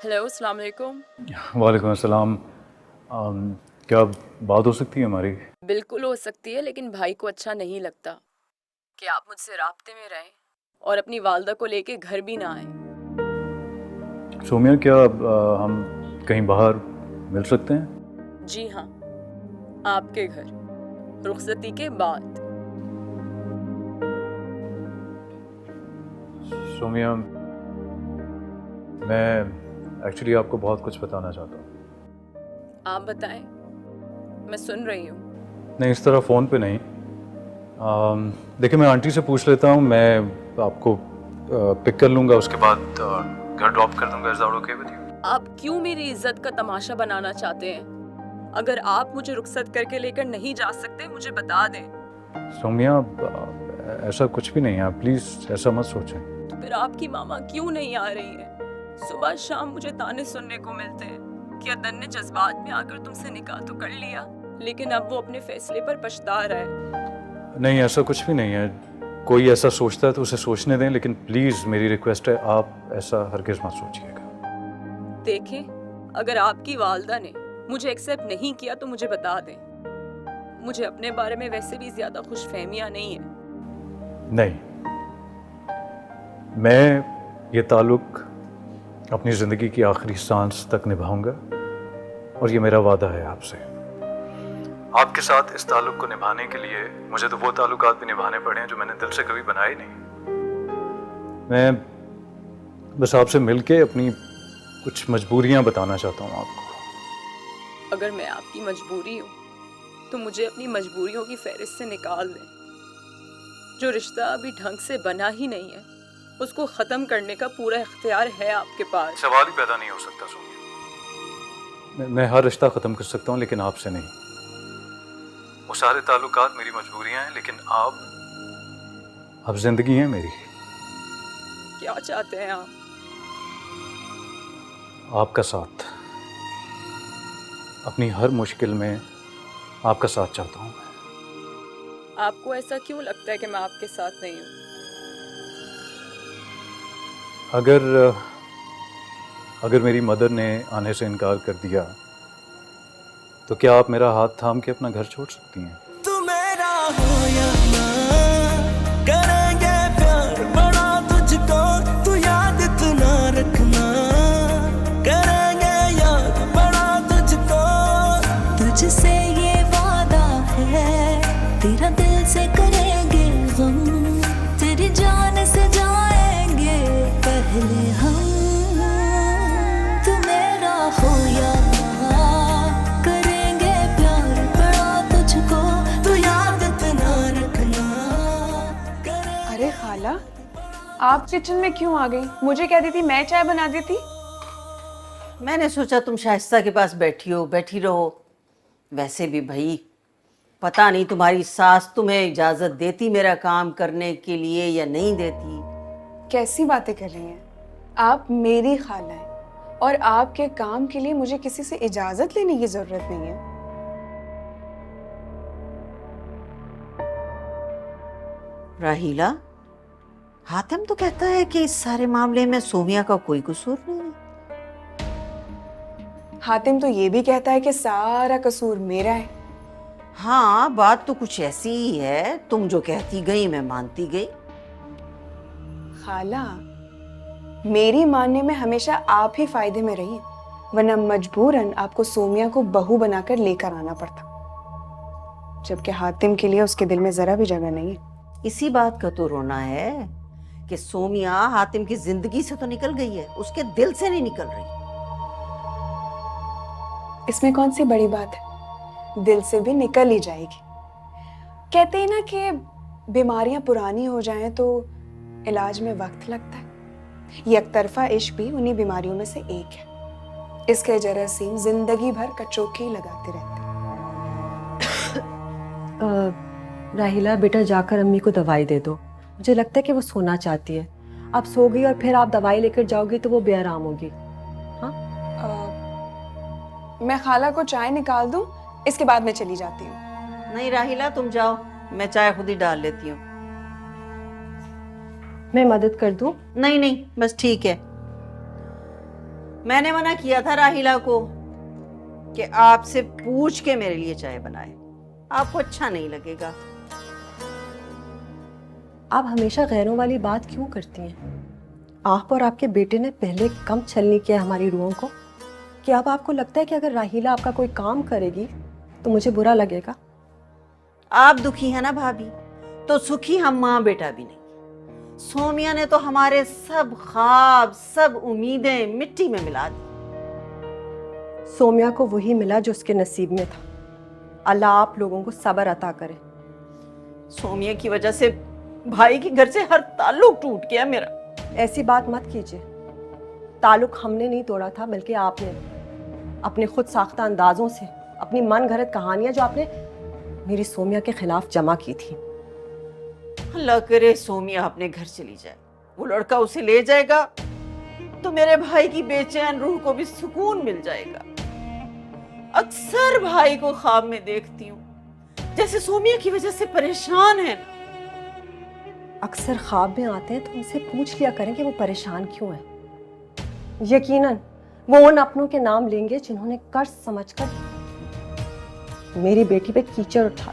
Hello, अस्सलाम वालेकुम। वालेकुम अस्सलाम। क्या बात हो सकती है हमारी? बिल्कुल हो सकती है, लेकिन भाई को अच्छा नहीं लगता कि आप मुझसे राब्ते में रहें और अपनी वालदा को लेके घर भी ना आए। सोमिया, क्या हम कहीं बाहर मिल सकते हैं? जी हाँ, आपके घर, रुखसती के बाद। सोमिया, मैं एक्चुअली आपको बहुत कुछ बताना चाहता हूँ। आप बताएं, मैं सुन रही हूँ। नहीं, इस तरह फ़ोन पे नहीं। देखिए, मैं आंटी से पूछ लेता हूँ, मैं आपको पिक कर लूँगा, उसके बाद घर ड्रॉप कर दूँगा। Is that okay with you? आप क्यों मेरी इज्जत का तमाशा बनाना चाहते हैं? अगर आप मुझे रुखसत करके लेकर नहीं जा सकते, मुझे बता दें। सोमिया, ऐसा कुछ भी नहीं है, आप प्लीज़ ऐसा मत सोचें। तो फिर आपकी मामा क्यों नहीं आ रही है? सुबह शाम मुझे ताने सुनने को मिलते हैं कि अदन ने जज्बात में आकर तुमसे निकाह तो कर लिया, लेकिन अब वो अपने फैसले पर पछता रहा है। नहीं, ऐसा कुछ भी नहीं है। कोई ऐसा सोचता है तो उसे सोचने दें, लेकिन प्लीज़ मेरी रिक्वेस्ट है, आप ऐसा हरगिज़ मत सोचिएगा। देखें, अगर आपकी वालदा ने मुझे एक्सेप्ट नहीं किया तो मुझे बता दें। मुझे अपने बारे में वैसे भी ज्यादा खुशफहमियां नहीं है। नहीं, मैं ये ताल्लुक़ अपनी ज़िंदगी की आखिरी सांस तक निभाऊंगा, और ये मेरा वादा है आपसे। आपके साथ इस ताल्लुक़ को निभाने के लिए मुझे तो वो ताल्लुकात भी निभाने पड़े हैं जो मैंने दिल से कभी बनाए नहीं। मैं बस आपसे मिलके अपनी कुछ मजबूरियां बताना चाहता हूँ आपको। अगर मैं आपकी मजबूरी हूँ तो मुझे अपनी मजबूरियों की फहरिस्त से निकाल दें। जो रिश्ता अभी ढंग से बना ही नहीं है, उसको खत्म करने का पूरा इख्तियार है आपके पास। सवाल ही पैदा नहीं हो सकता सोनिया। मैं हर रिश्ता ख़त्म कर सकता हूँ, लेकिन आपसे नहीं। वो सारे ताल्लुकात मेरी मजबूरियां हैं, लेकिन आप जिंदगी हैं मेरी। क्या चाहते हैं आप? आपका साथ, अपनी हर मुश्किल में आपका साथ चाहता हूँ। आपको ऐसा क्यों लगता है कि मैं आपके साथ नहीं हूँ? अगर मेरी मदर ने आने से इनकार कर दिया तो क्या आप मेरा हाथ थाम के अपना घर छोड़ सकती हैं? तू मेरा हो या ना, करेंगे प्यार बड़ा तुझको, तू याद इतना रखना। करेंगे याद बड़ा तुझको, तुझसे ये वादा है, तेरा दिल से करेंगे गम, तेरी जान से जाएंगे पहले हम। तू मेरा हो या ना, करेंगे प्यार बड़ा तुझको, तू याद इतना रखना। अरे खाला, आप किचन में क्यों आ गई? मुझे कहती थी मैं चाय बना देती। मैंने सोचा तुम शाइस्ता के पास बैठी हो, बैठी रहो। वैसे भी भाई, पता नहीं तुम्हारी सास तुम्हें इजाजत देती मेरा काम करने के लिए या नहीं देती। कैसी बातें कर रही हैं? आप मेरी खाला हैं और आपके काम के लिए मुझे किसी से इजाजत लेने की जरूरत नहीं है। राहीला, हातिम तो कहता है कि इस सारे मामले में सोमिया का कोई कसूर नहीं है। हातिम तो ये भी कहता है कि सारा कसूर मेरा है। हाँ, बात तो कुछ ऐसी ही है। तुम जो कहती गई मैं मानती गई। खाला, मेरी मानने में हमेशा आप ही फायदे में रही हैं, वरना मजबूरन आपको सोमिया को बहू बनाकर लेकर आना पड़ता, जबकि हातिम के लिए उसके दिल में जरा भी जगह नहीं है। इसी बात का तो रोना है कि सोमिया हातिम की जिंदगी से तो निकल गई है, उसके दिल से नहीं निकल रही। इसमें कौन सी बड़ी बात है? दिल से भी निकल ही जाएगी। कहते हैं ना कि बीमारियां पुरानी हो जाएं तो इलाज में वक्त लगता है। ये एकतरफा इश्क भी उन्हीं बीमारियों में से एक है। इसके जरासीम जिंदगी भर कचोके ही लगाते रहते हैं। राहिला बेटा, जाकर अम्मी को दवाई दे दो। मुझे लगता है कि वो सोना चाहती है। आप सो गई और फिर आप दवाई लेकर जाओगी तो वो बेआराम होगी। मैं खाला को चाय निकाल दूं, इसके बाद मैं चली जाती हूँ। नहीं राहिला, तुम जाओ, मैं चाय खुद ही डाल लेती हूँ। मैं मदद कर दूं? नहीं नहीं, बस ठीक है। मैंने मना किया था राहिला को कि आपसे पूछ के मेरे लिए चाय बनाए, आपको अच्छा नहीं लगेगा। आप हमेशा गैरों वाली बात क्यों करती हैं? आप और आपके बेटे ने पहले कम छलनी किया हमारी रूहों को कि अब आपको लगता है कि अगर राहिला आपका कोई काम करेगी तो मुझे बुरा लगेगा? आप दुखी है ना भाभी, तो सुखी हम माँ बेटा भी नहीं। सोमिया ने तो हमारे सब ख्वाब, सब उम्मीदें मिट्टी में मिला दी। सोमिया को वही मिला जो उसके नसीब में था। अल्लाह आप लोगों को सब्र अता करे। सोमिया की वजह से भाई के घर से हर ताल्लुक टूट गया मेरा। ऐसी बात मत कीजिए। ताल्लुक हमने नहीं तोड़ा था, बल्कि आपने अपने खुद साख्ता अंदाजों से, अपनी मन घड़त कहानियां जो आपने मेरी सोमिया के खिलाफ जमा की थी। अल्लाह करे सोमिया अपने घर चली जाए, वो लड़का उसे ले जाएगा तो मेरे भाई की बेचैन रूह को भी सुकून मिल जाएगा। अक्सर भाई को ख्वाब में देखती हूँ जैसे सोमिया की वजह से परेशान है ना। अक्सर ख्वाब में आते हैं तो उनसे पूछ लिया करें कि वो परेशान क्यों है। यकीनन वो उन अपनों के नाम लेंगे जिन्होंने कर्ज समझकर मेरी बेटी पे कीचड़ उठा